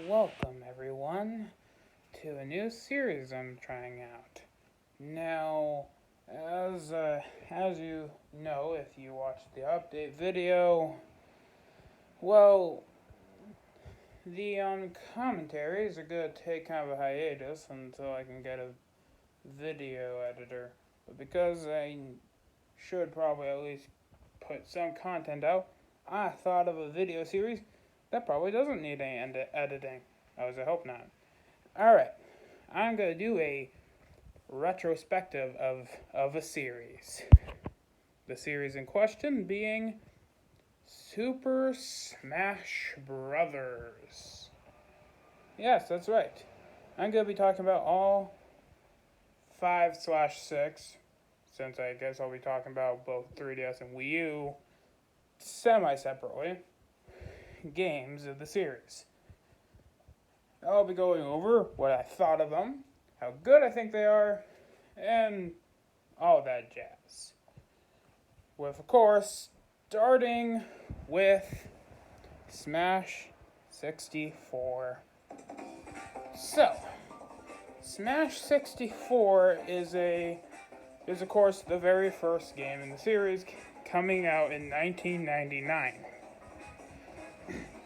Welcome everyone to a new series I'm trying out. Now, as you know, if you watched the update video, well, the commentaries are gonna take kind of a hiatus until I can get a video editor. But because I should probably at least put some content out, I thought of a video series that probably doesn't need any editing. I hope not. Alright, I'm going to do a retrospective of a series. The series in question being Super Smash Brothers. Yes, that's right. I'm going to be talking about all 5/6, since I guess I'll be talking about both 3DS and Wii U semi-separately, games of the series. I'll be going over what I thought of them, how good I think they are, and all that jazz. With, of course, starting with Smash 64. So, Smash 64 is of course the very first game in the series, coming out in 1999.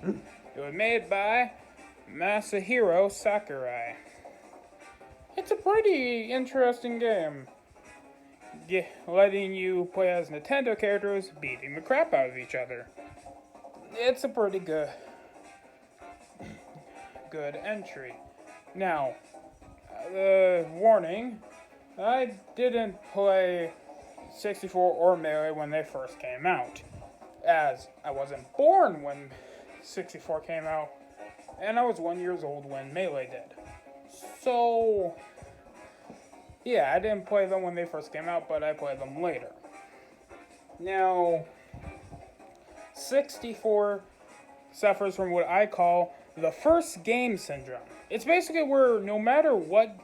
It was made by Masahiro Sakurai. It's a pretty interesting game, letting you play as Nintendo characters beating the crap out of each other. It's a pretty good entry. Now, the warning, I didn't play 64 or Melee when they first came out, as I wasn't born when 64 came out, and I was 1 year old when Melee did. So, yeah, I didn't play them when they first came out, but I played them later. Now, 64 suffers from what I call the first game syndrome. It's basically where no matter what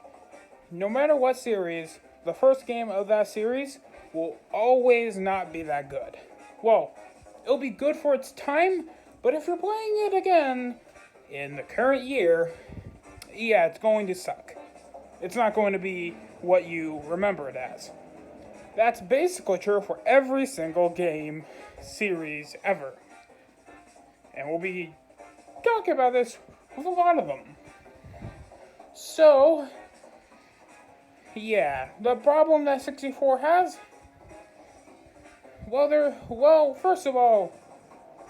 series, the first game of that series will always not be that good. Well, it'll be good for its time, but if you're playing it again in the current year, yeah, it's going to suck. It's not going to be what you remember it as. That's basically true for every single game series ever. And we'll be talking about this with a lot of them. So, yeah, the problem that 64 has, first of all,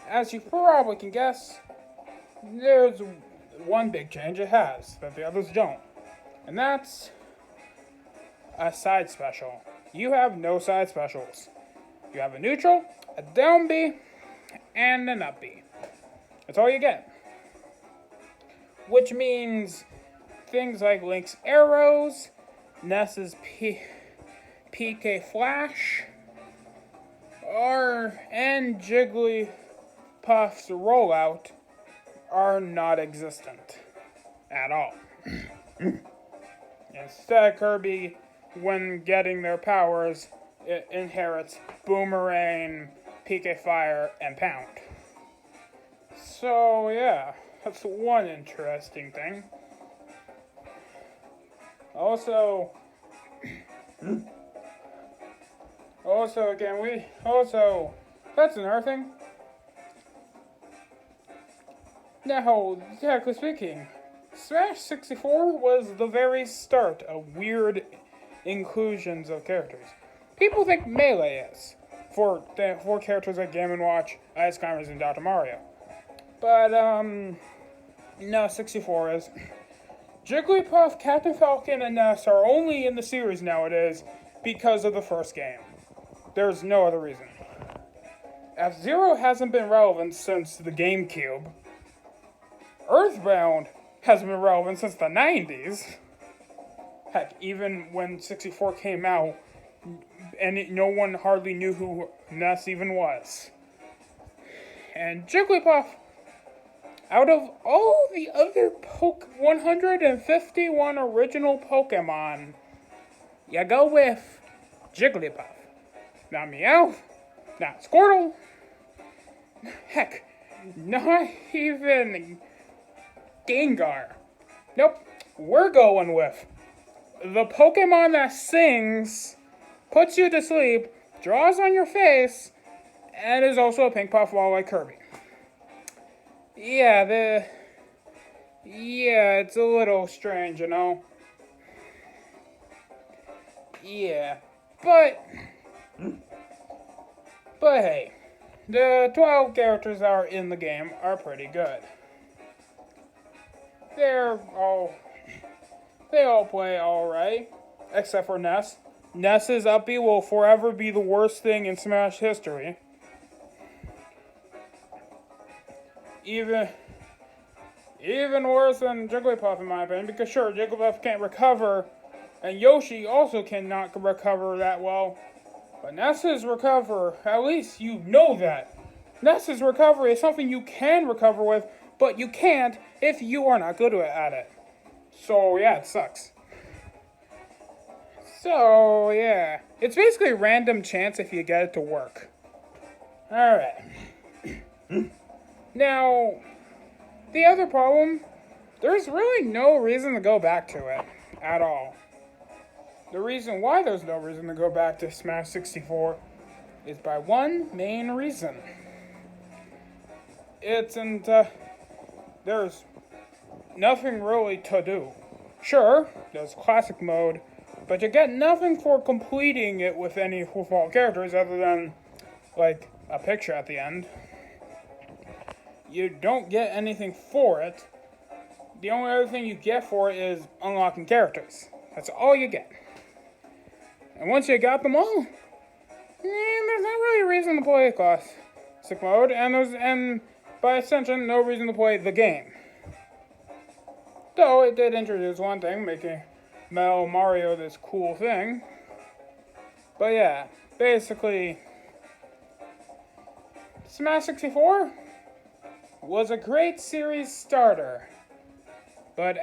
as you probably can guess, there's one big change it has that the others don't. And that's a side special. You have no side specials. You have a neutral, a down B, and an up B. That's all you get. Which means things like Link's arrows, Ness's PK Flash, and Jigglypuff's rollout are not existent at all. Instead, Kirby, when getting their powers, it inherits Boomerang, PK Fire, and Pound. So, yeah, that's one interesting thing. Also, that's another thing. Now, technically speaking, Smash 64 was the very start of weird inclusions of characters. People think Melee is, for characters like Game & Watch, Ice Climbers, and Dr. Mario. But, no, 64 is. Jigglypuff, Captain Falcon, and Ness are only in the series nowadays because of the first game. There's no other reason. F-Zero hasn't been relevant since the GameCube. Earthbound hasn't been relevant since the 90s. Heck, even when 64 came out, and no one hardly knew who Ness even was. And Jigglypuff, out of all the other 151 original Pokemon, you go with Jigglypuff. Not Meowth, not Squirtle, heck, not even Gengar. Nope, we're going with the Pokemon that sings, puts you to sleep, draws on your face, and is also a pink puffball like Kirby. Yeah, it's a little strange, you know? Yeah, but hey, the 12 characters that are in the game are pretty good. They all play alright, except for Ness. Ness's uppy will forever be the worst thing in Smash history. Even worse than Jigglypuff in my opinion, because sure, Jigglypuff can't recover, and Yoshi also cannot recover that well. But Ness's recover, at least you know that. Ness's recovery is something you can recover with, but you can't if you are not good at it. So yeah, it sucks. So yeah, it's basically random chance if you get it to work. Alright. Now, the other problem, there's really no reason to go back to it at all. The reason why there's no reason to go back to Smash 64 is by one main reason. There's nothing really to do. Sure, there's classic mode, but you get nothing for completing it with all characters other than, like, a picture at the end. You don't get anything for it. The only other thing you get for it is unlocking characters. That's all you get. And once you got them all, there's not really a reason to play classic mode, and by extension, no reason to play the game. Though it did introduce one thing, making Metal Mario this cool thing. But yeah, basically, Smash 64 was a great series starter, but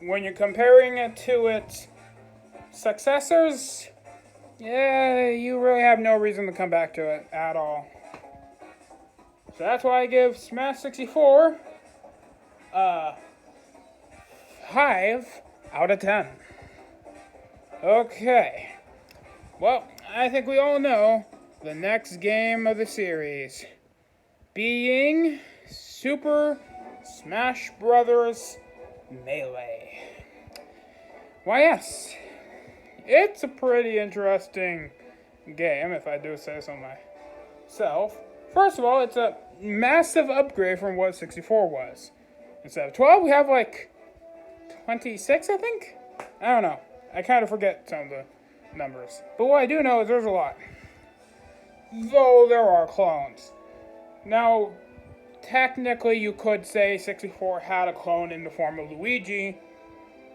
when you're comparing it to its successors, yeah, you really have no reason to come back to it at all. So that's why I give Smash 64 a 5 out of 10. Okay. Well, I think we all know the next game of the series being Super Smash Bros. Melee. Why, yes, it's a pretty interesting game, if I do say so myself. First of all, it's a massive upgrade from what 64 was. Instead of 12, we have like 26, I think? I don't know. I kind of forget some of the numbers. But what I do know is there's a lot. Though there are clones. Now, technically you could say 64 had a clone in the form of Luigi,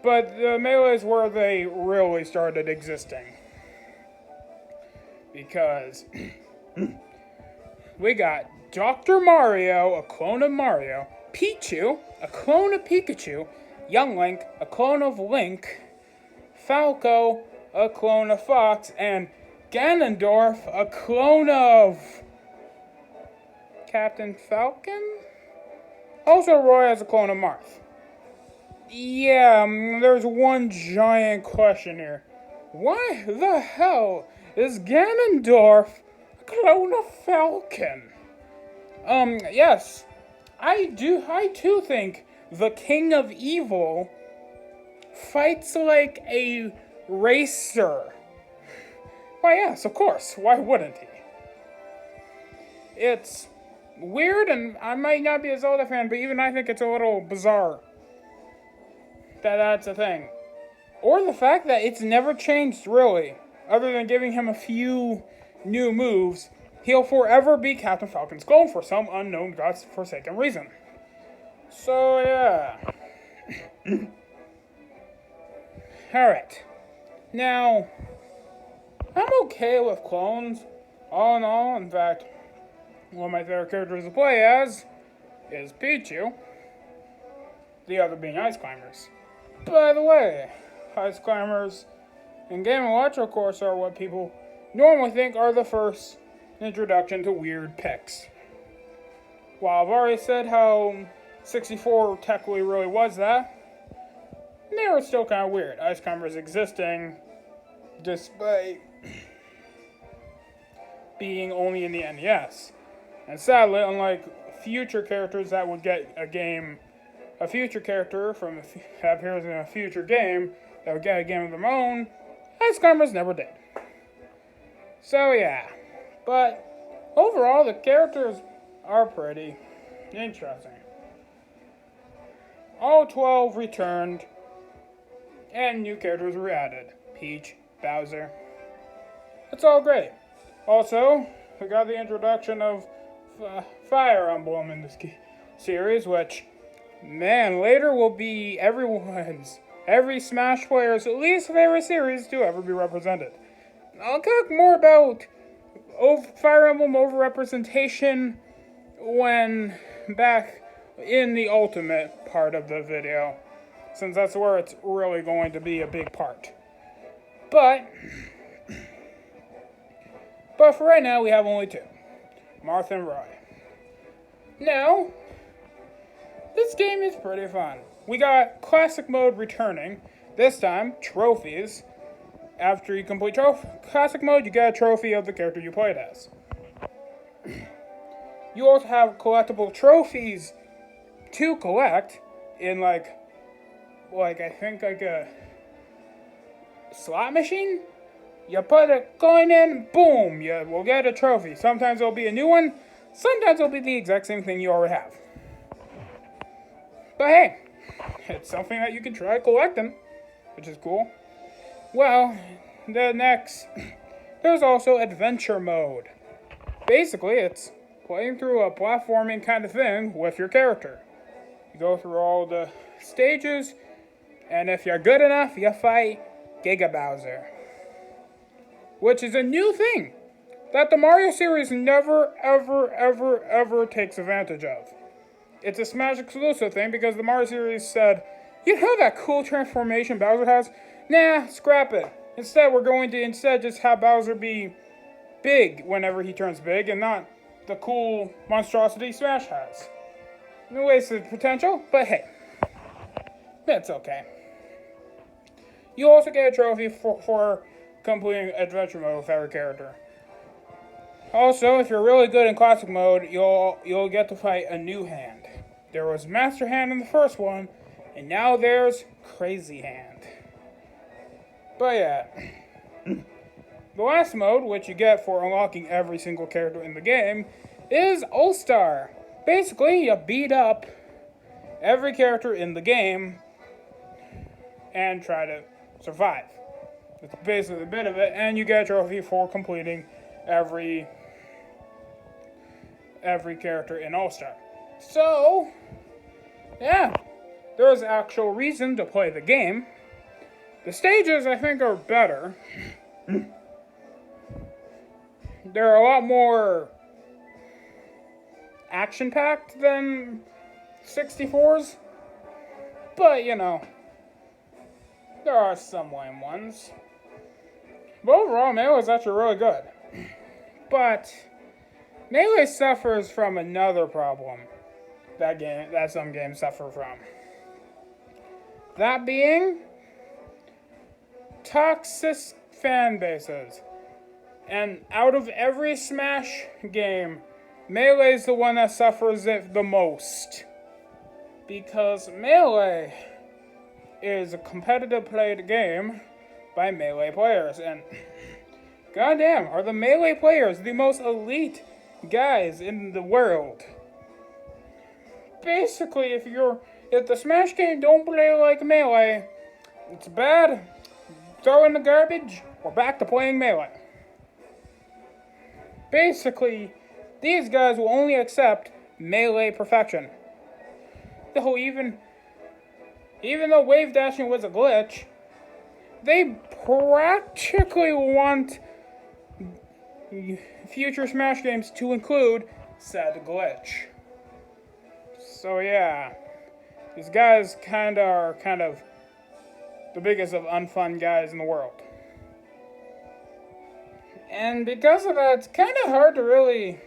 but the Melee is where they really started existing. Because we got Dr. Mario, a clone of Mario, Pichu, a clone of Pikachu, Young Link, a clone of Link, Falco, a clone of Fox, and Ganondorf, a clone of Captain Falcon? Also, Roy has a clone of Marth. Yeah, there's one giant question here. Why the hell is Ganondorf a clone of Falcon? Yes, I too think the King of Evil fights like a racer. Why, yes, of course. Why wouldn't he? It's weird, and I might not be a Zelda fan, but even I think it's a little bizarre that that's a thing. Or the fact that it's never changed, really. Other than giving him a few new moves, he'll forever be Captain Falcon's clone for some unknown godforsaken reason. So, yeah. Alright. Now, I'm okay with clones. All in all, in fact, one of my favorite characters to play as is Pichu. The other being Ice Climbers. By the way, Ice Climbers and Game & Watch, of course, are what people normally think are the first introduction to weird picks. while I've already said how 64 technically really was that, they were still kind of weird. Ice climbers existing despite being only in the NES. And sadly, unlike future characters that would get a future character that appears in a future game that would get a game of their own, Ice climbers never did. So yeah, but overall the characters are pretty interesting. All 12 returned, and new characters were added. Peach, Bowser. It's all great. Also, we got the introduction of Fire Emblem in this series, which, man, later will be every Smash player's least favorite series to ever be represented. I'll talk more about Fire Emblem overrepresentation when back in the ultimate part of the video, since that's where it's really going to be a big part. But for right now, we have only two, Marth and Roy. Now, this game is pretty fun. We got Classic Mode returning, this time, trophies. After you complete Classic Mode, you get a trophy of the character you played as. You also have collectible trophies to collect in like I think like a slot machine. You put a coin in, boom, you will get a trophy. Sometimes it'll be a new one, sometimes it'll be the exact same thing you already have. But hey, it's something that you can try collecting, which is cool. Well, there's also Adventure Mode. Basically, it's playing through a platforming kind of thing with your character. You go through all the stages, and if you're good enough, you fight Giga Bowser. Which is a new thing that the Mario series never, ever, ever, ever takes advantage of. It's a Smash exclusive thing because the Mario series said, you know that cool transformation Bowser has? Nah, scrap it. Instead, we're going to just have Bowser be big whenever he turns big and not the cool monstrosity Smash has. No wasted potential, but hey, that's okay. You also get a trophy for completing Adventure Mode with every character. Also, if you're really good in Classic Mode, you'll get to fight a new hand. There was Master Hand in the first one, and now there's Crazy Hand. But yeah, the last mode, which you get for unlocking every single character in the game, is All-Star. Basically, you beat up every character in the game and try to survive. That's basically a bit of it, and you get a trophy for completing every character in All-Star. So, yeah, there's actual reason to play the game. The stages, I think, are better. They're a lot more action-packed than 64's. But, you know, there are some lame ones. But overall, Melee is actually really good. But Melee suffers from another problem that some games suffer from. That being toxic fan bases. And out of every Smash game, Melee is the one that suffers it the most. Because Melee is a competitive played game by Melee players. And goddamn, are the Melee players the most elite guys in the world? Basically, if the Smash game don't play like Melee, it's bad. Throw in the garbage. We're back to playing Melee. Basically, these guys will only accept Melee perfection. Though even though wave dashing was a glitch, they practically want future Smash games to include said glitch. So yeah, these guys are kind of the biggest of unfun guys in the world. And because of that, it's kind of hard to really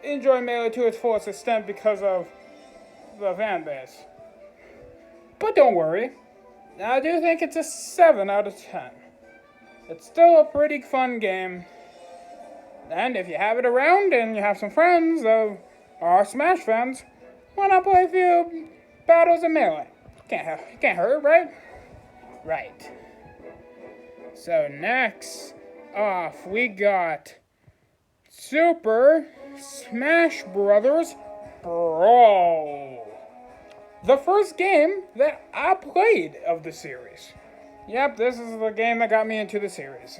enjoy Melee to its fullest extent because of the fan base. But don't worry, I do think it's a 7 out of 10. It's still a pretty fun game. And if you have it around and you have some friends that are Smash fans, why not play a few battles of Melee? Can't hurt, right? Right. So next off, we got Super Smash Bros. Brawl. The first game that I played of the series. Yep, this is the game that got me into the series.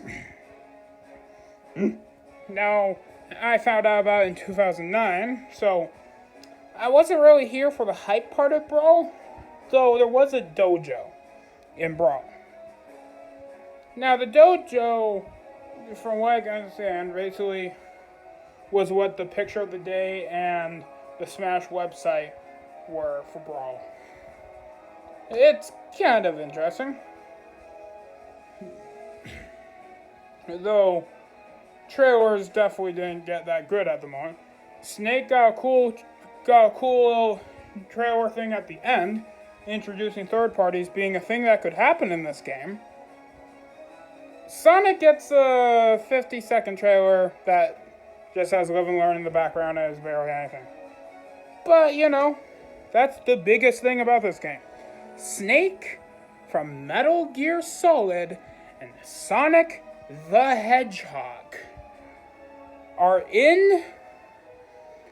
Now, I found out about it in 2009, so I wasn't really here for the hype part of Brawl, though there was a dojo in Brawl. Now, the dojo, from what I can understand, basically was what the picture of the day and the Smash website were for Brawl. It's kind of interesting. Though trailers definitely didn't get that good at the moment. Snake got a cool little trailer thing at the end, introducing third parties being a thing that could happen in this game. Sonic gets a 50-second trailer that just has Live and Learn in the background and is barely anything. But, you know, that's the biggest thing about this game. Snake from Metal Gear Solid and Sonic the Hedgehog are in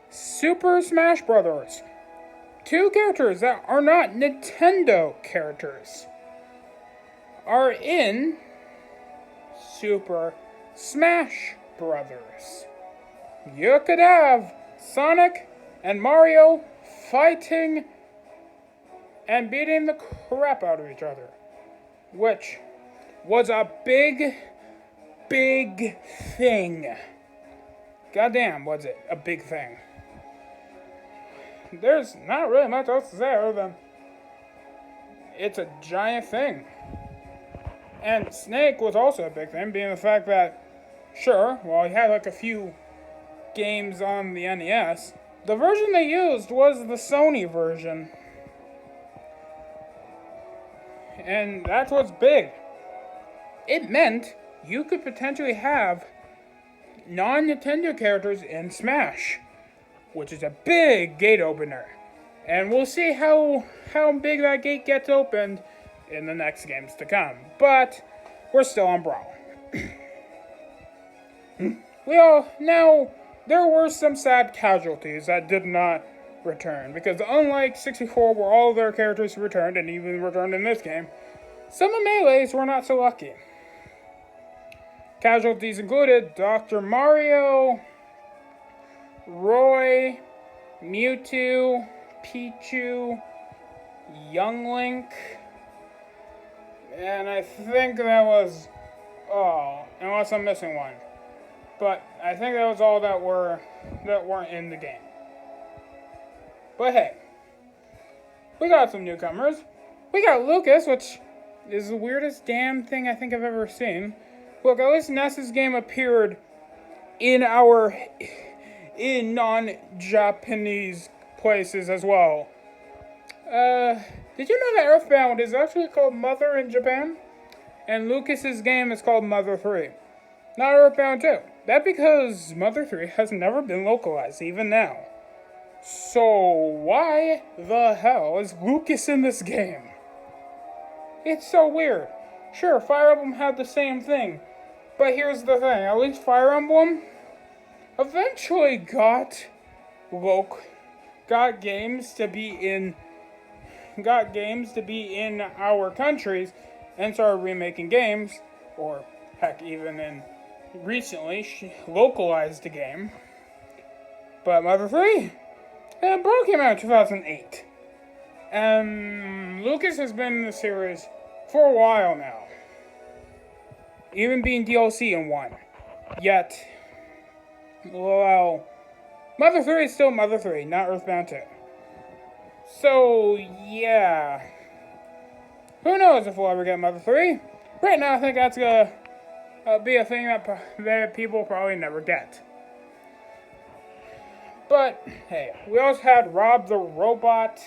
Super Smash Bros. Two characters that are not Nintendo characters are in Super Smash Brothers. You could have Sonic and Mario fighting and beating the crap out of each other, which was a big thing. Goddamn, was it a big thing. There's not really much else to say other than it's a giant thing. And Snake was also a big thing, being the fact that, sure, while he had like a few games on the NES, the version they used was the Sony version. And that's what's big. It meant you could potentially have non-Nintendo characters in Smash, which is a big gate opener. And we'll see how big that gate gets opened in the next games to come. But we're still on Brawl. There were some sad casualties that did not return, because unlike 64, where all of their characters returned, and even returned in this game, some of Melee's were not so lucky. Casualties included Dr. Mario, Roy, Mewtwo, Pichu, Young Link, and I think that was all, unless I'm missing one. But I think that was all that weren't in the game. But hey, we got some newcomers. We got Lucas, which is the weirdest damn thing I think I've ever seen. Look, at least Ness's game appeared in non-Japanese places as well. Did you know that Earthbound is actually called Mother in Japan? And Lucas's game is called Mother 3. Not Earthbound 2. That's because Mother 3 has never been localized, even now. So why the hell is Lucas in this game? It's so weird. Sure, Fire Emblem had the same thing. But here's the thing, at least Fire Emblem eventually got games to be in our countries and started remaking games, or heck, even recently localized the game. But Mother 3, Brawl came out in 2008. And Lucas has been in the series for a while now. Even being DLC in one. Yet, well, Mother 3 is still Mother 3, not Earthbound 2. So, yeah. Who knows if we'll ever get Mother 3? Right now, I think that's gonna be a thing that people probably never get. But, hey, we also had Rob the Robot.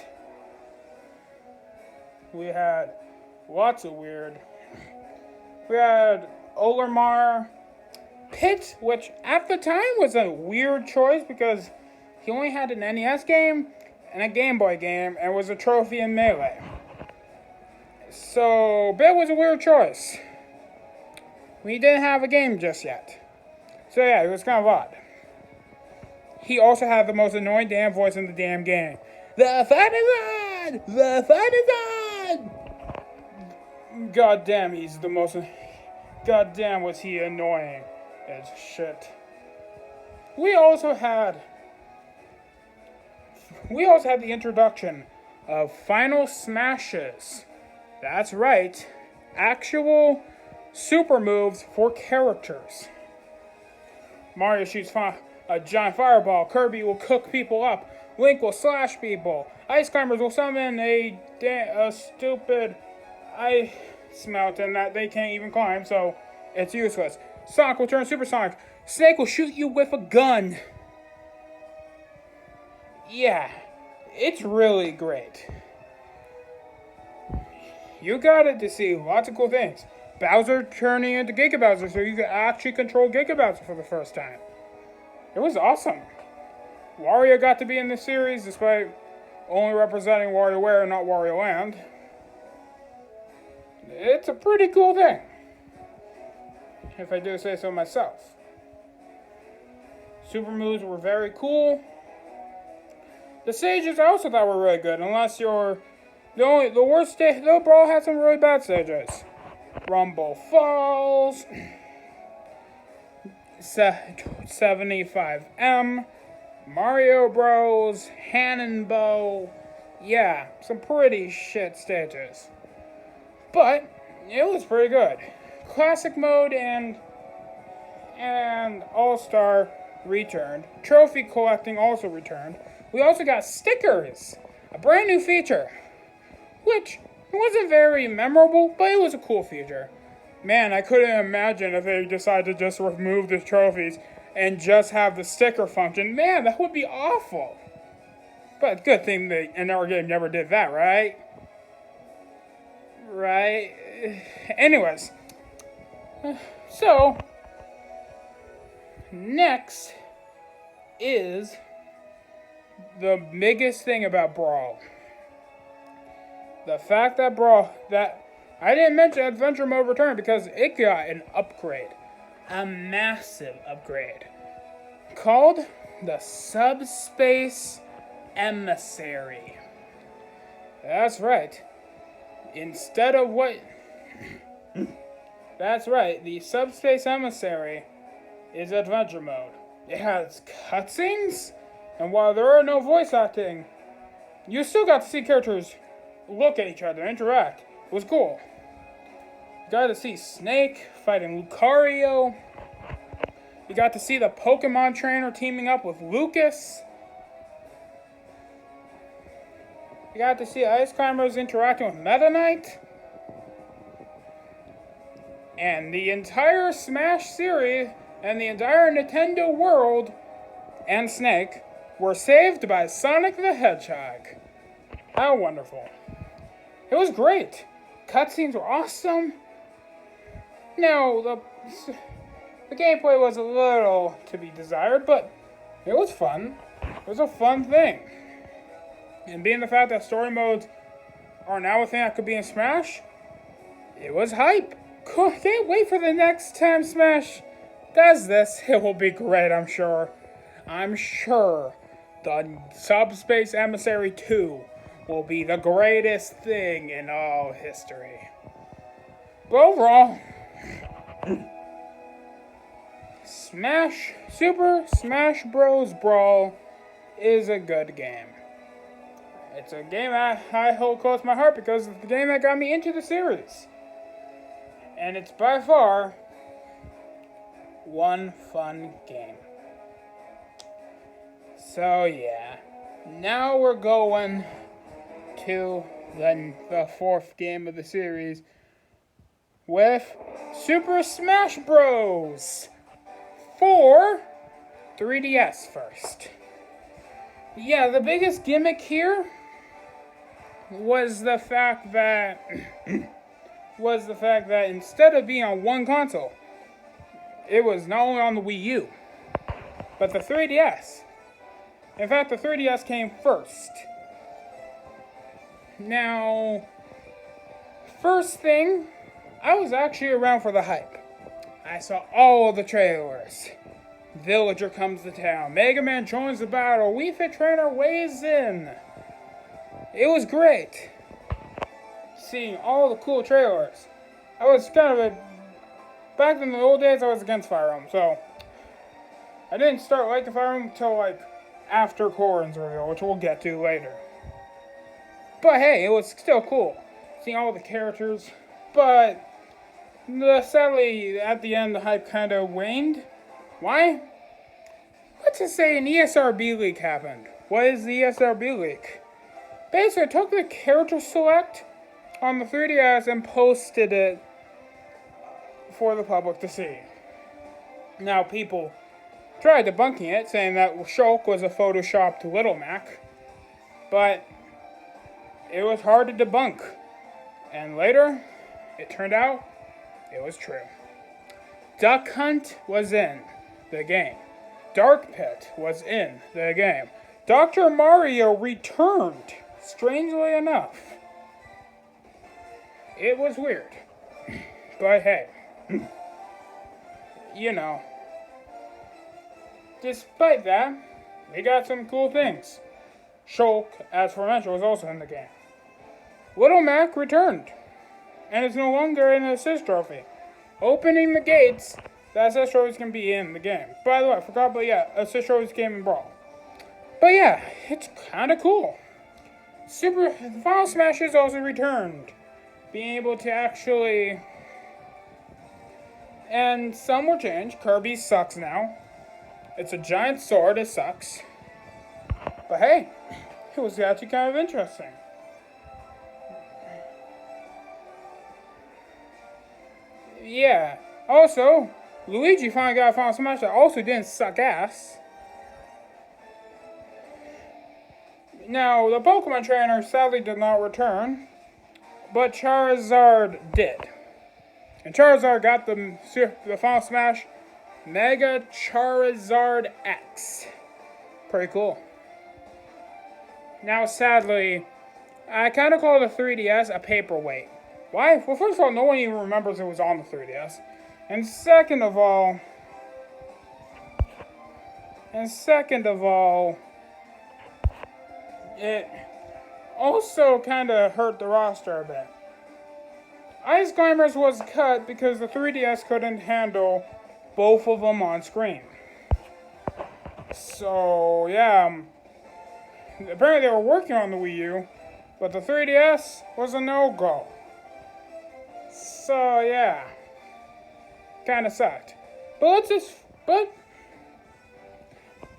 We had lots of weird. We had Olimar Pit, which at the time was a weird choice because he only had an NES game and a Game Boy game and was a trophy in Melee. So, Bit was a weird choice. We didn't have a game just yet. So yeah, it was kind of odd. He also had the most annoying damn voice in the damn game. The fight is on! The fight is on! God damn, he's the most... God damn, was he annoying as shit. We also had the introduction of Final Smashes. That's right. Actual super moves for characters. Mario shoots a giant fireball. Kirby will cook people up. Link will slash people. Ice climbers will summon a stupid ice mountain that they can't even climb, so it's useless. Sonic will turn supersonic. Snake will shoot you with a gun. Yeah, it's really great. You got it to see lots of cool things. Bowser turning into Giga Bowser so you could actually control Giga Bowser for the first time. It was awesome. Wario got to be in the series despite only representing WarioWare and not Wario Land. It's a pretty cool thing, if I do say so myself. Super moves were very cool. The stages I also thought were really good, unless you're the worst stage. The Brawl had some really bad stages. Rumble Falls, 75M, Mario Bros, Hannonbow. Yeah, some pretty shit stages. But it was pretty good. Classic mode and All-Star returned. Trophy collecting also returned. We also got stickers, a brand new feature, which wasn't very memorable, but it was a cool feature. Man, I couldn't imagine if they decided to just remove the trophies and just have the sticker function. Man, that would be awful. But good thing they in our game never did that, right? Right? Anyways. So, next is the biggest thing about Brawl. The fact that I didn't mention Adventure Mode Return because it got an upgrade. A massive upgrade. Called the Subspace Emissary. That's right. Instead of what... That's right, the Subspace Emissary is Adventure Mode. It has cutscenes, and while there are no voice acting, you still got to see characters look at each other, interact. It was cool. You got to see Snake fighting Lucario. You got to see the Pokemon trainer teaming up with Lucas. You got to see Ice Climbers interacting with Meta Knight. And the entire Smash series and the entire Nintendo world and Snake were saved by Sonic the Hedgehog. How wonderful. It was great. Cutscenes were awesome. Now, the gameplay was a little to be desired, but it was fun. It was a fun thing. And being the fact that story modes are now a thing that could be in Smash, it was hype. Cool. Can't wait for the next time Smash does this. It will be great, I'm sure. I'm sure the Subspace Emissary 2 will be the greatest thing in all history. But overall, Super Smash Bros. Brawl is a good game. It's a game I hold close to my heart because it's the game that got me into the series. And it's by far one fun game. So yeah, now we're going to the fourth game of the series with Super Smash Bros. for 3DS first. Yeah, the biggest gimmick here was the fact that instead of being on one console, it was not only on the Wii U, but the 3DS. In fact, the 3DS came first. Now, first thing, I was actually around for the hype. I saw all of the trailers. Villager comes to town. Mega Man joins the battle. Wii Fit Trainer weighs in. It was great. Seeing all the cool trailers. I was back in the old days, I was against Fire Emblem, so I didn't start liking Fire Emblem until after Corrin's reveal, which we'll get to later. But hey, it was still cool. Seeing all the characters. But sadly, at the end, the hype kind of waned. Why? Let's just say an ESRB leak happened. What is the ESRB leak? Basically, I took the character select on the 3DS and posted it for the public to see. Now, people tried debunking it, saying that Shulk was a photoshopped Little Mac, but it was hard to debunk. And later, it turned out it was true. Duck Hunt was in the game. Dark Pit was in the game. Dr. Mario returned, strangely enough. It was weird. But hey, despite that, we got some cool things. Shulk, as aforementioned, was also in the game. Little Mac returned, and is no longer an assist trophy. Opening the gates, the assist trophies can be in the game. By the way, I forgot, but yeah, assist trophies came in Brawl. But yeah, it's kind of cool. The Final Smash has also returned. Being able to actually... And some were changed. Kirby sucks now. It's a giant sword, it sucks. But hey, it was actually kind of interesting. Yeah. Also, Luigi finally got a Final Smash that also didn't suck ass. Now, the Pokemon trainer sadly did not return, but Charizard did. And Charizard got the Final Smash Mega Charizard X. Pretty cool. Now, sadly, I kind of call the 3DS a paperweight. Why? Well, first of all, no one even remembers it was on the 3DS. And second of all, it also kind of hurt the roster a bit. Ice Climbers was cut because the 3DS couldn't handle both of them on screen. So, yeah. Apparently they were working on the Wii U, but the 3DS was a no-go. So, yeah. Kinda sucked. But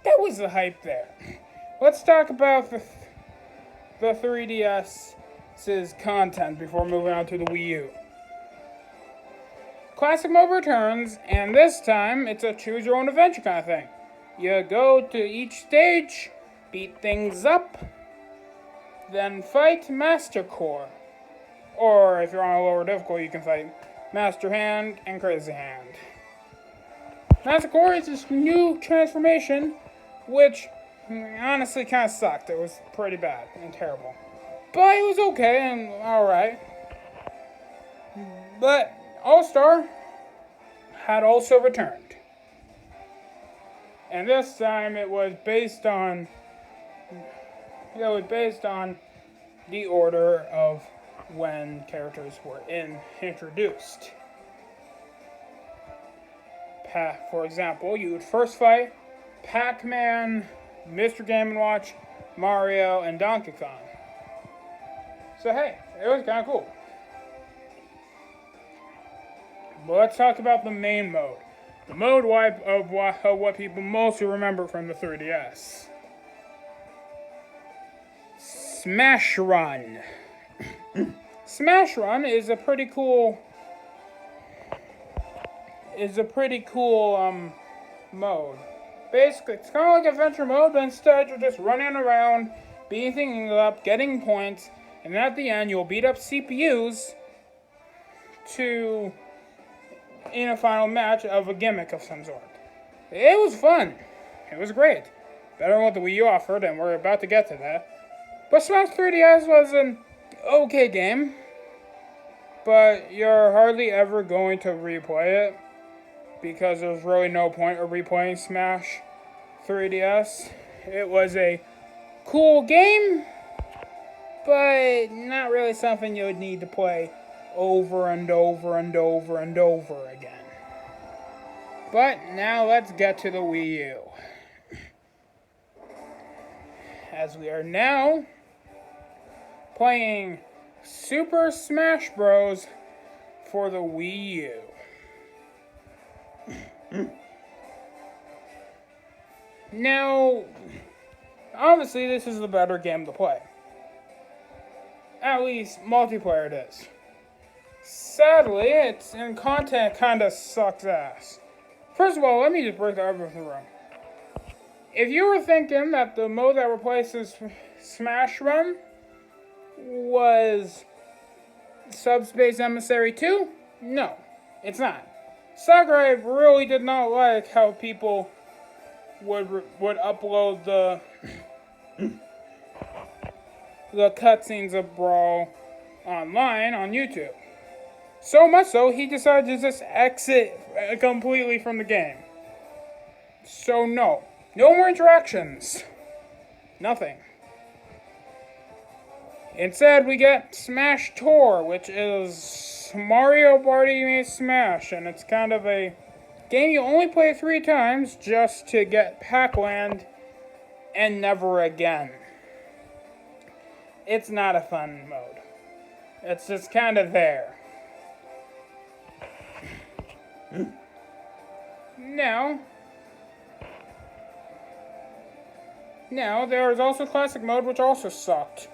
that was the hype there. Let's talk about the 3DS's content before moving on to the Wii U. Classic mode returns, and this time it's a choose your own adventure kind of thing. You go to each stage, beat things up, then fight Master Core. Or if you're on a lower difficulty, you can fight Master Hand and Crazy Hand. Master Core is this new transformation, which honestly kind of sucked. It was pretty bad and terrible. But it was okay and alright. But All-Star had also returned. And this time it was based on the order of when characters were introduced. For example, you would first fight Pac-Man, Mr. Game & Watch, Mario, and Donkey Kong. So hey, it was kind of cool. But let's talk about the main mode. The mode of what people mostly remember from the 3DS. Smash Run. Smash Run is a pretty cool mode. Basically, it's kind of like adventure mode, but instead you're just running around, beating things up, getting points, and at the end you'll beat up CPUs to in a final match of a gimmick of some sort. It was fun. It was great. Better than what the Wii U offered, and we're about to get to that. But Smash 3DS was an okay game, but you're hardly ever going to replay it because there's really no point of replaying Smash 3DS. It was a cool game, but not really something you would need to play over and over and over and over again. But now let's get to the Wii U. As we are now playing Super Smash Bros. For the Wii U. Now, obviously this is the better game to play. At least multiplayer it is. Sadly, its in content kinda sucks ass. First of all, let me just break the elephant in the room. If you were thinking that the mode that replaces Smash Run was Subspace Emissary 2, no, it's not. Sakurai really did not like how people would upload the cutscenes of Brawl online on YouTube. So much so, he decided to just exit completely from the game. So no more interactions. Nothing. Instead, we get Smash Tour, which is Mario Party meets Smash, and it's kind of a game you only play 3 times just to get Pac-Land and never again. It's not a fun mode. It's just kind of there. Now, there is also Classic Mode, which also sucked.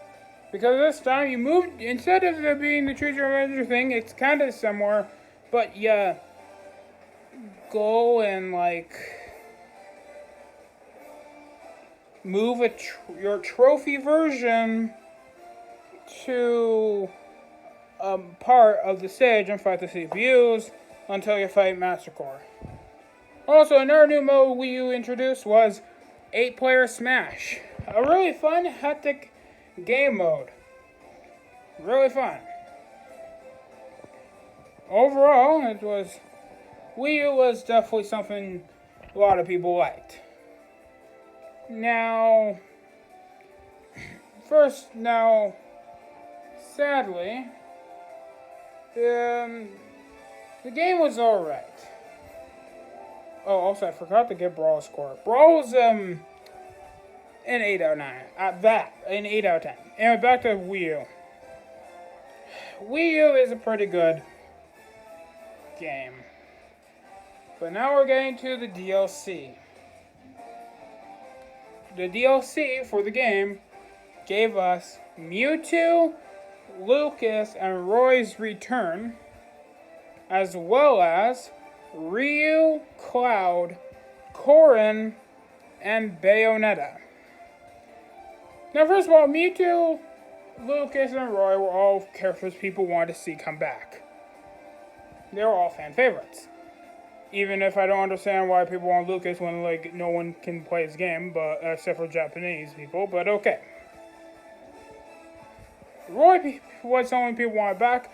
Because this time you moved, instead of there being the Choose Your Adventure thing, it's kind of similar, but you go and, move your trophy version to a part of the stage and fight the CPUs until you fight Master Core. Also, another new mode Wii U introduced was 8-player Smash. A really fun, hectic game mode. Really fun. Overall, Wii U was definitely something a lot of people liked. Now, sadly, the game was alright. Oh, also, I forgot to get Brawl's score. Brawl was, an 8 out of 9. An 8 out of 10. Anyway, back to Wii U. Wii U is a pretty good game. But now we're getting to the DLC. The DLC for the game gave us Mewtwo, Lucas, and Roy's return, as well as Ryu, Cloud, Corrin, and Bayonetta. Now, first of all, Mewtwo, Lucas, and Roy were all characters people wanted to see come back. They were all fan favorites. Even if I don't understand why people want Lucas when, no one can play his game, but except for Japanese people, but okay. Roy was someone people wanted back,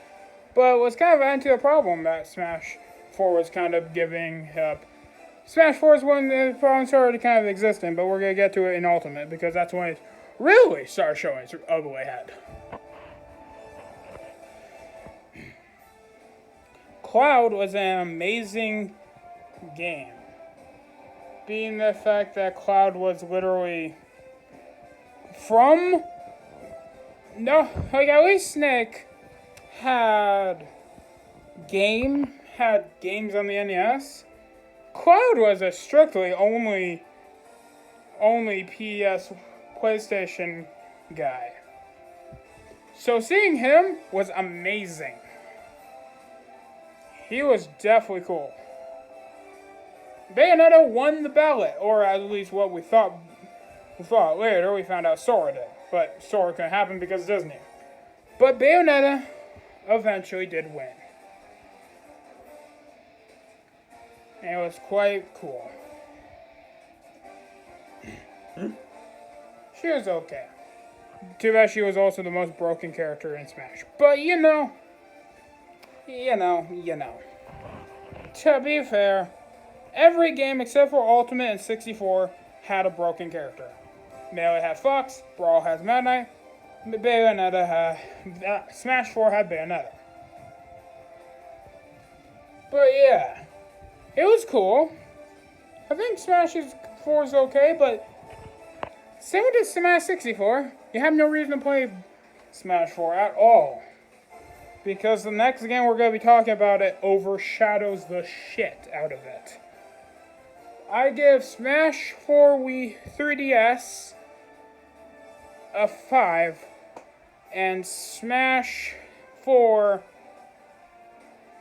but was kind of into the problem that Smash 4 was kind of giving up. Smash 4 is when the problem started kind of existing, but we're going to get to it in Ultimate, because that's when it really started showing its ugly head. Cloud was an amazing game. Being the fact that Cloud was literally at least Snake had games on the NES. Cloud was a strictly only PS PlayStation guy. So seeing him was amazing. He was definitely cool. Bayonetta won the ballot, or at least what we thought. We thought later we found out Sora did, but Sora couldn't happen because of Disney. But Bayonetta eventually did win. And it was quite cool. She was okay. Too bad she was also the most broken character in Smash. But you know. To be fair, every game except for Ultimate and 64 had a broken character. Melee had Fox, Brawl has Meta Knight, Bayonetta had... Smash 4 had Bayonetta. But yeah, it was cool. I think Smash 4 is okay, but same with Smash 64. You have no reason to play Smash 4 at all. Because the next game we're going to be talking about it overshadows the shit out of it. I give Smash 4 Wii 3DS a 5 and Smash 4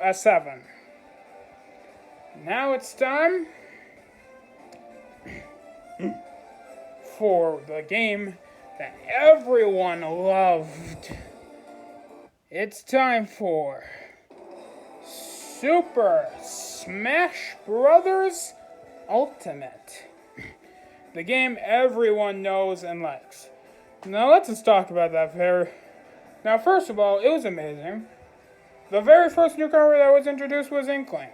a 7. Now it's time for the game that everyone loved. It's time for Super Smash Bros. Ultimate. The game everyone knows and likes. Now let's just talk about that. Now first of all, it was amazing. The very first newcomer that was introduced was Inkling.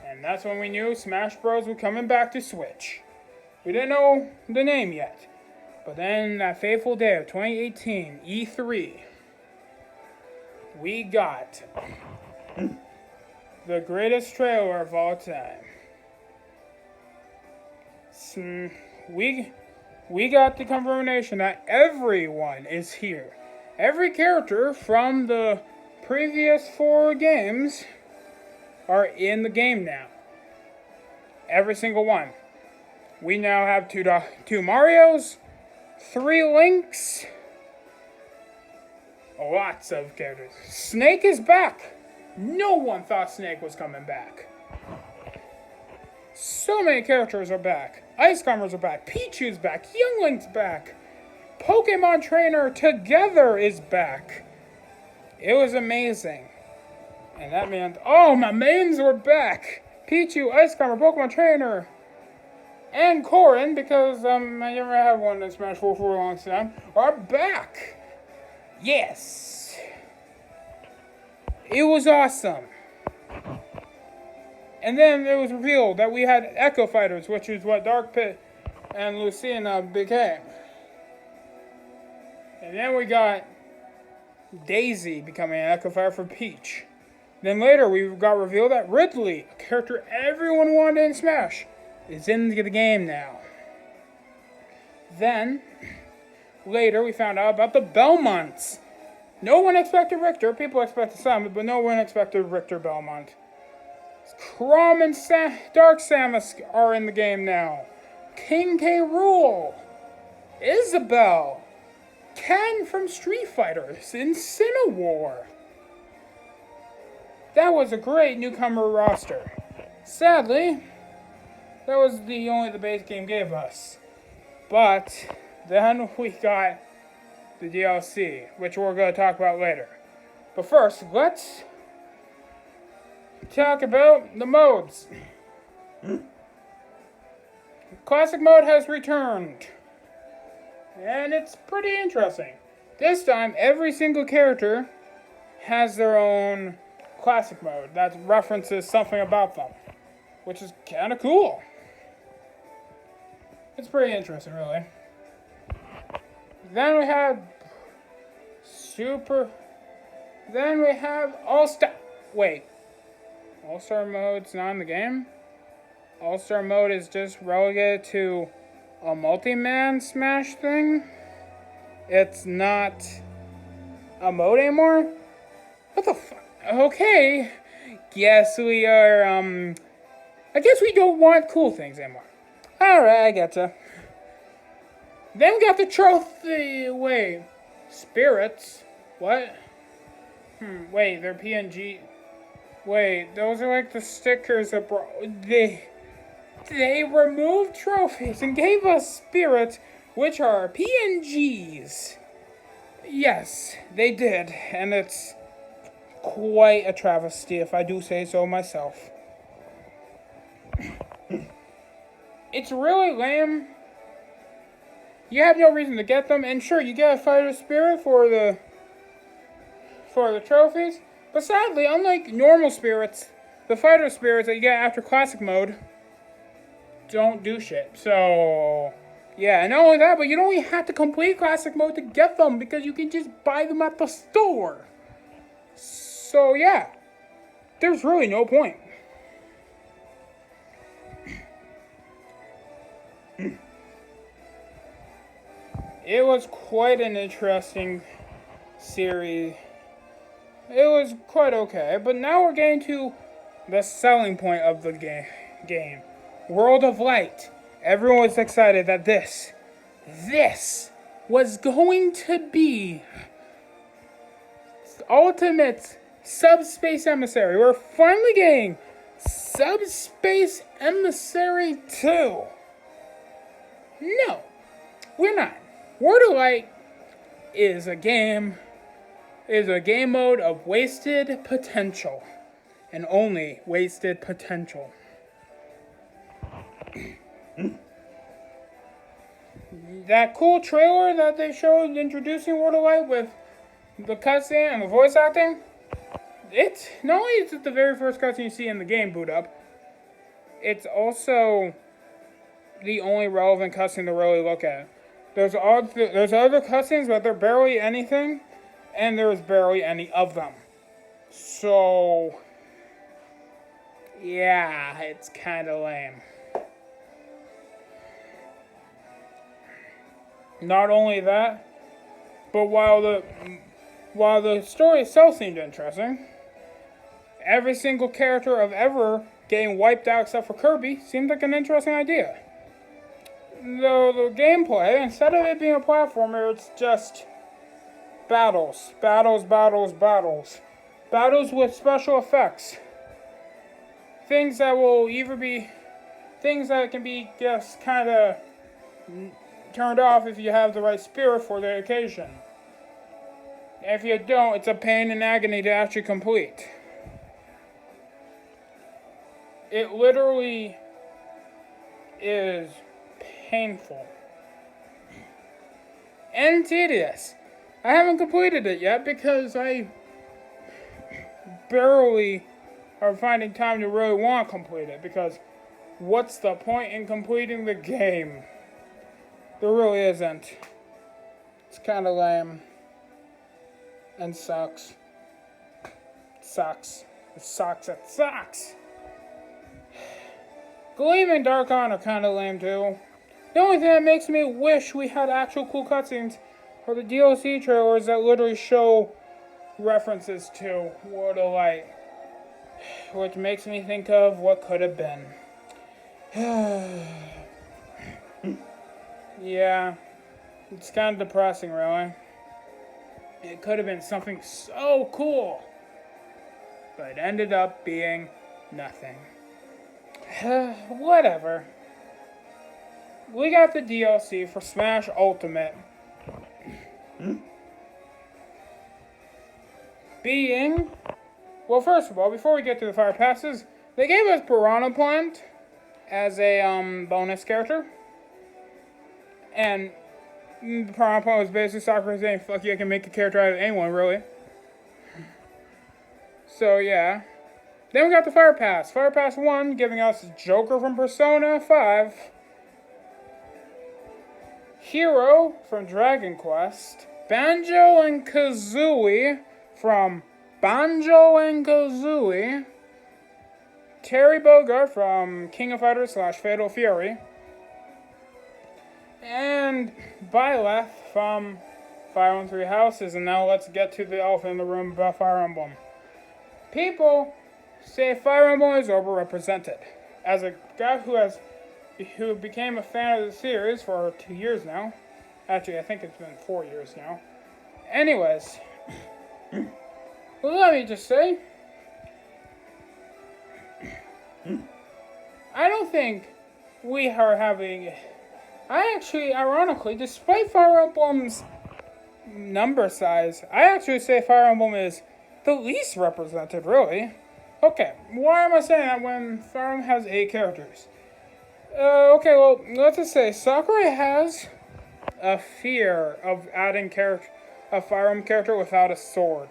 And that's when we knew Smash Bros. Was coming back to Switch. We didn't know the name yet. But then that fateful day of 2018, E3, we got the greatest trailer of all time. We got the confirmation that everyone is here. Every character from the previous 4 games are in the game now. Every single one. We now have two Marios, 3 Links, lots of characters. Snake is back. No one thought Snake was coming back. So many characters are back. Ice Climbers are back. Pichu's back. Young Link's back. Pokemon Trainer Together is back. It was amazing. And that meant, oh, my mains were back. Pichu, Ice Climber, Pokemon Trainer, and Corrin, because I never had one in Smash 4 for a long time, are back. Yes. It was awesome. And then it was revealed that we had Echo Fighters, which is what Dark Pit and Lucina became. And then we got Daisy becoming an Echo Fighter for Peach. Then later we got revealed that Ridley, a character everyone wanted in Smash, is in the game now. Then, later we found out about the Belmonts. No one expected Richter. People expected some, but no one expected Richter Belmont. Chrom and Dark Samus are in the game now. King K. Rool, Isabelle, Ken from Street Fighter in Cinewar. That was a great newcomer roster. Sadly, that was only the base game gave us. But then we got the DLC, which we're going to talk about later. But first, let's talk about the modes. Classic mode has returned. And it's pretty interesting. This time, every single character has their own classic mode that references something about them, which is kind of cool. It's pretty interesting, really. Then we have All-Star. Wait. All-Star mode's not in the game? All-Star mode is just relegated to a multi-man Smash thing? It's not a mode anymore? What the fuck? Okay. Guess we are, I guess we don't want cool things anymore. Alright, I getcha. Then we got the trophy. Wait. Spirits? What? Wait, they're PNG. Wait, those are like the stickers that they removed trophies and gave us spirits, which are PNGs. Yes, they did, and it's quite a travesty, if I do say so myself. It's really lame. You have no reason to get them, and sure, you get a fighter spirit for the trophies, but sadly, unlike normal spirits, the fighter spirits that you get after classic mode don't do shit. So, yeah, and not only that, but you don't even have to complete classic mode to get them because you can just buy them at the store. So, yeah, there's really no point. It was quite an interesting series. It was quite okay, but now we're getting to the selling point of the game. World of Light. Everyone was excited that this was going to be ultimate Subspace Emissary. We're finally getting Subspace Emissary 2. No, we're not. World of Light is a game mode of wasted potential. And only wasted potential. That cool trailer that they showed introducing World of Light with the cutscene and the voice acting, it's not only is it the very first cutscene you see in the game boot up, it's also the only relevant cutscene to really look at. There's other cutscenes, but they're barely anything, and there's barely any of them. So, yeah, it's kind of lame. Not only that, but while the story itself seemed interesting, every single character of ever getting wiped out except for Kirby seemed like an interesting idea. The gameplay, instead of it being a platformer, it's just battles with special effects. Things that can be just kind of turned off if you have the right spirit for the occasion. If you don't, it's a pain and agony to actually complete. It literally is painful and tedious. I haven't completed it yet because I barely are finding time to really want to complete it, because what's the point in completing the game? There really isn't. It's kind of lame and sucks. It sucks. Gleam and Darkon are kind of lame too. The only thing that makes me wish we had actual cool cutscenes are the DLC trailers that literally show references to World of Light, which makes me think of what could have been. Yeah, it's kind of depressing, really. It could have been something so cool, but it ended up being nothing. Whatever. We got the DLC for Smash Ultimate. Well, first of all, before we get to the Fire Passes, they gave us Piranha Plant as a bonus character. And Piranha Plant was basically Sakura saying, fuck you, I can make a character out of anyone, really. So, yeah. Then we got the Fire Pass. Fire Pass 1 giving us Joker from Persona 5. Hero from Dragon Quest. Banjo and Kazooie from Banjo and Kazooie. Terry Bogard from King of Fighters / Fatal Fury. And Byleth from Fire Emblem Three Houses. And now let's get to the elephant in the room about Fire Emblem. People say Fire Emblem is overrepresented. As a guy who became a fan of the series for 2 years now. Actually, I think it's been 4 years now. Anyways, let me just say, don't think we are having... I actually, ironically, despite Fire Emblem's number size, I actually say Fire Emblem is the least represented, really. Okay, why am I saying that when Fire Emblem has 8 characters? Okay, well, let's just say Sakurai has a fear of adding a Fire Emblem character without a sword.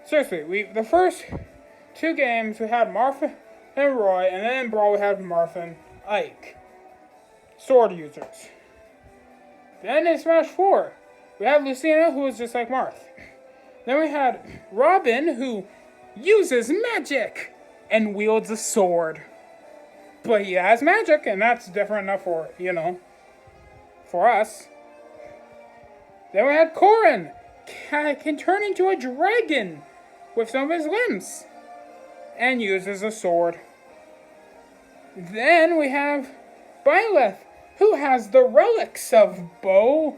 Seriously, the first 2 games we had Martha and Roy, and then in Brawl we had Martha and Ike. Sword users. Then in Smash 4, we had Lucina, who was just like Marth. Then we had Robin, who uses magic and wields a sword. But he has magic, and that's different enough for, for us. Then we had Corrin, can turn into a dragon with some of his limbs and uses a sword. Then we have Byleth, who has the relics of bows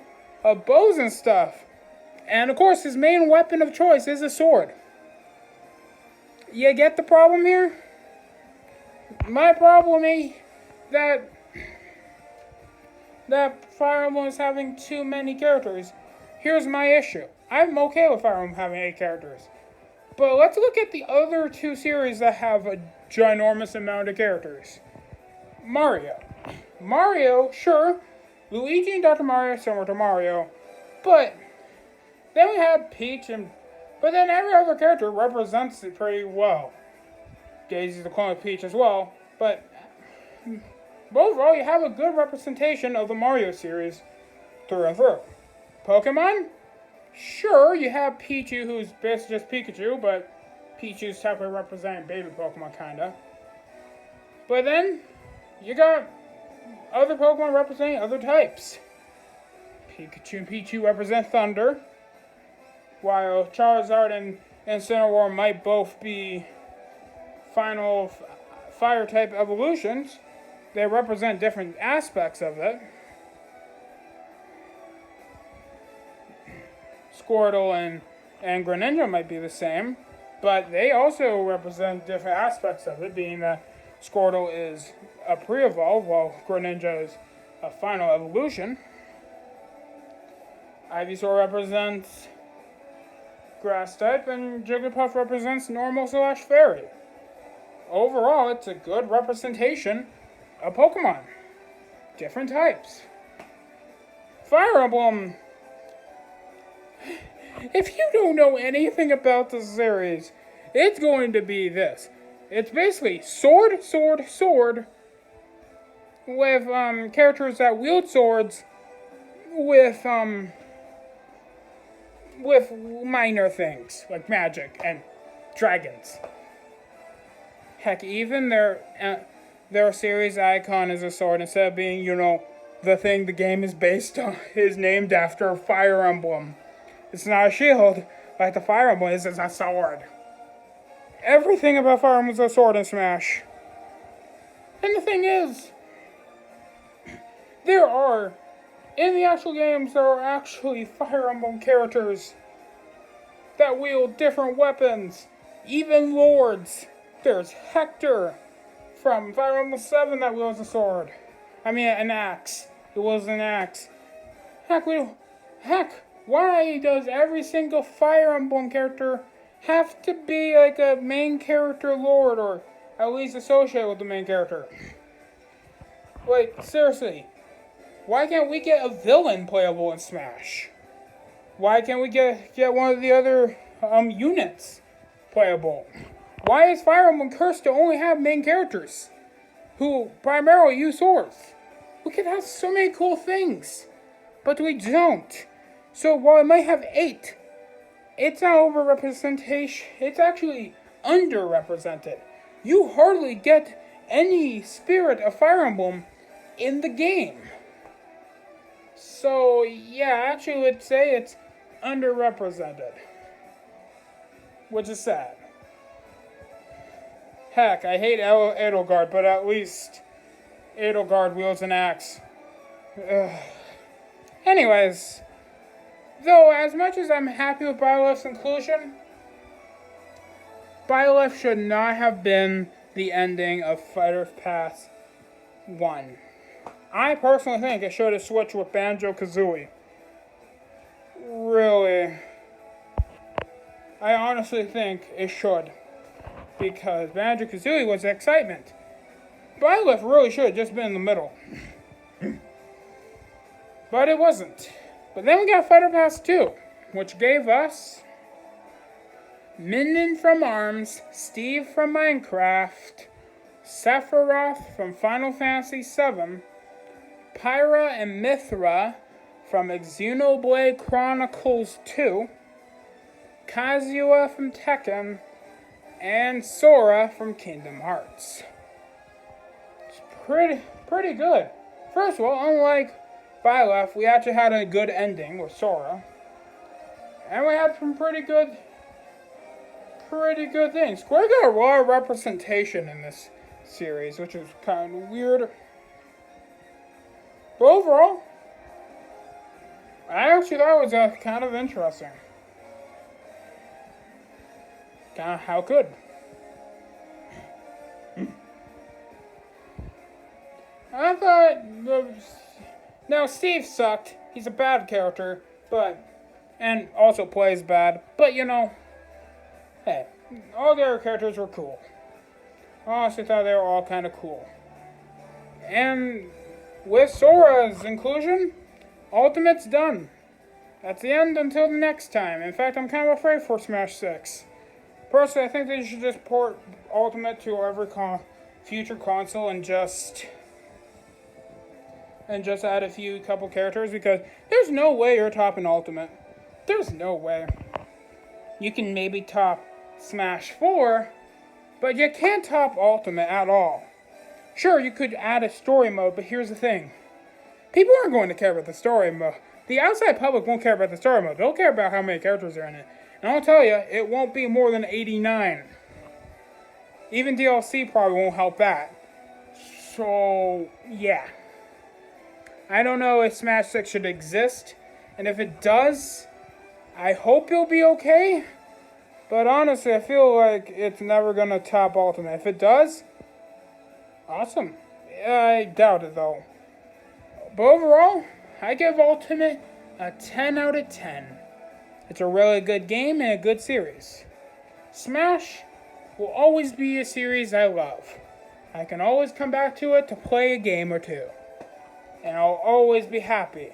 and stuff. And of course, his main weapon of choice is a sword. You get the problem here? My problem is that Fire Emblem is having too many characters. Here's my issue. I'm okay with Fire Emblem having 8 characters. But let's look at the other 2 series that have a ginormous amount of characters. Mario, sure. Luigi and Dr. Mario similar to Mario. But then we had Peach, but then every other character represents it pretty well. Daisy's the clone of Peach as well. But overall, you have a good representation of the Mario series through and through. Pokemon? Sure, you have Pichu, who's basically just Pikachu, but Pichu's technically representing baby Pokemon, kinda. But then, you got other Pokemon representing other types. Pikachu and Pichu represent Thunder, while Charizard and Incineroar might both be final Fire-type evolutions. They represent different aspects of it. Squirtle and Greninja might be the same, but they also represent different aspects of it, being that Squirtle is a pre-evolve, while Greninja is a final evolution. Ivysaur represents Grass type, and Jigglypuff represents normal/fairy. Overall, it's a good representation of Pokemon. Different types. Fire Emblem. If you don't know anything about the series, it's going to be this. It's basically sword, with characters that wield swords with minor things like magic and dragons. Heck, even their series icon is a sword instead of being, the thing the game is based on is named after Fire Emblem. It's not a shield like the Fire Emblem is, it's a sword. Everything about Fire Emblem is a sword in Smash. And the thing is, in the actual games, there are actually Fire Emblem characters that wield different weapons, even lords. There's Hector from Fire Emblem 7 that wields a sword. An axe. It was an axe. Heck, why does every single Fire Emblem character have to be like a main character lord, or at least associated with the main character? Like, seriously, why can't we get a villain playable in Smash? Why can't we get one of the other units playable? Why is Fire Emblem cursed to only have main characters who primarily use swords? We could have so many cool things, but we don't. So while it might have 8, it's not overrepresentation. It's actually underrepresented. You hardly get any spirit of Fire Emblem in the game. So yeah, I actually would say it's underrepresented, which is sad. Heck, I hate Edelgard, but at least Edelgard wields an axe. Ugh. Anyways, though, as much as I'm happy with Byleth's inclusion, Byleth should not have been the ending of Fighter Pass 1. I personally think it should have switched with Banjo-Kazooie. Really. I honestly think it should. Because Banjo-Kazooie was excitement. Byleth really should have just been in the middle. But it wasn't. But then we got Fighter Pass 2, which gave us Minden from ARMS, Steve from Minecraft, Sephiroth from Final Fantasy VII, Pyra and Mithra from Xenoblade Chronicles 2, Kazuya from Tekken, and Sora from Kingdom Hearts. It's pretty good. First of all, unlike Byleth, we actually had a good ending with Sora. And we had some pretty good things. Square got a lot of representation in this series, which is kind of weird. But overall, I actually thought it was kind of interesting. Kind of how good. I thought now Steve sucked. He's a bad character, and also plays bad. But hey, all the other characters were cool. I honestly thought they were all kind of cool. And with Sora's inclusion, Ultimate's done. That's the end until the next time. In fact, I'm kind of afraid for Smash 6. Personally, I think they should just port Ultimate to every future console and just add a couple characters, because there's no way you're topping Ultimate. There's no way. You can maybe top Smash 4, but you can't top Ultimate at all. Sure, you could add a story mode, but here's the thing. People aren't going to care about the story mode. The outside public won't care about the story mode. They'll care about how many characters are in it. And I'll tell you, it won't be more than 89. Even DLC probably won't help that. So, yeah. I don't know if Smash 6 should exist. And if it does, I hope it'll be okay. But honestly, I feel like it's never going to top Ultimate. If it does, awesome. I doubt it, though. But overall, I give Ultimate a 10 out of 10. It's a really good game and a good series. Smash will always be a series I love. I can always come back to it to play a game or two. And I'll always be happy.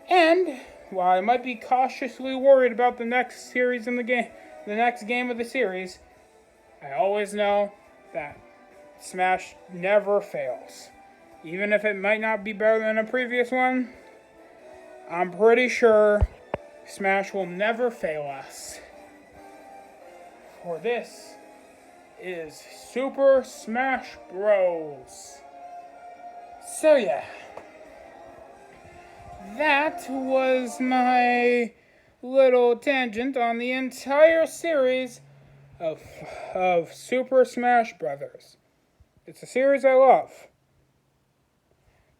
And while I might be cautiously worried about the next series in the game, the next game of the series, I always know that Smash never fails. Even if it might not be better than a previous one, I'm pretty sure Smash will never fail us. For this is Super Smash Bros. So yeah, that was my little tangent on the entire series of Super Smash Bros. It's a series I love.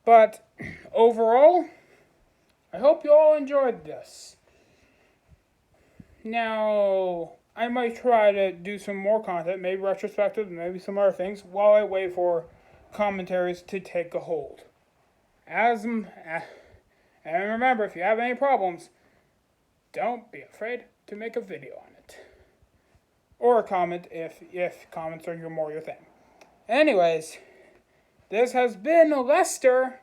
But overall, I hope you all enjoyed this. Now, I might try to do some more content, maybe retrospective, maybe some other things, while I wait for commentaries to take a hold. And remember, if you have any problems, don't be afraid to make a video on it. Or a comment if comments are more your thing. Anyways, this has been Lester,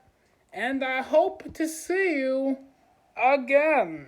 and I hope to see you again.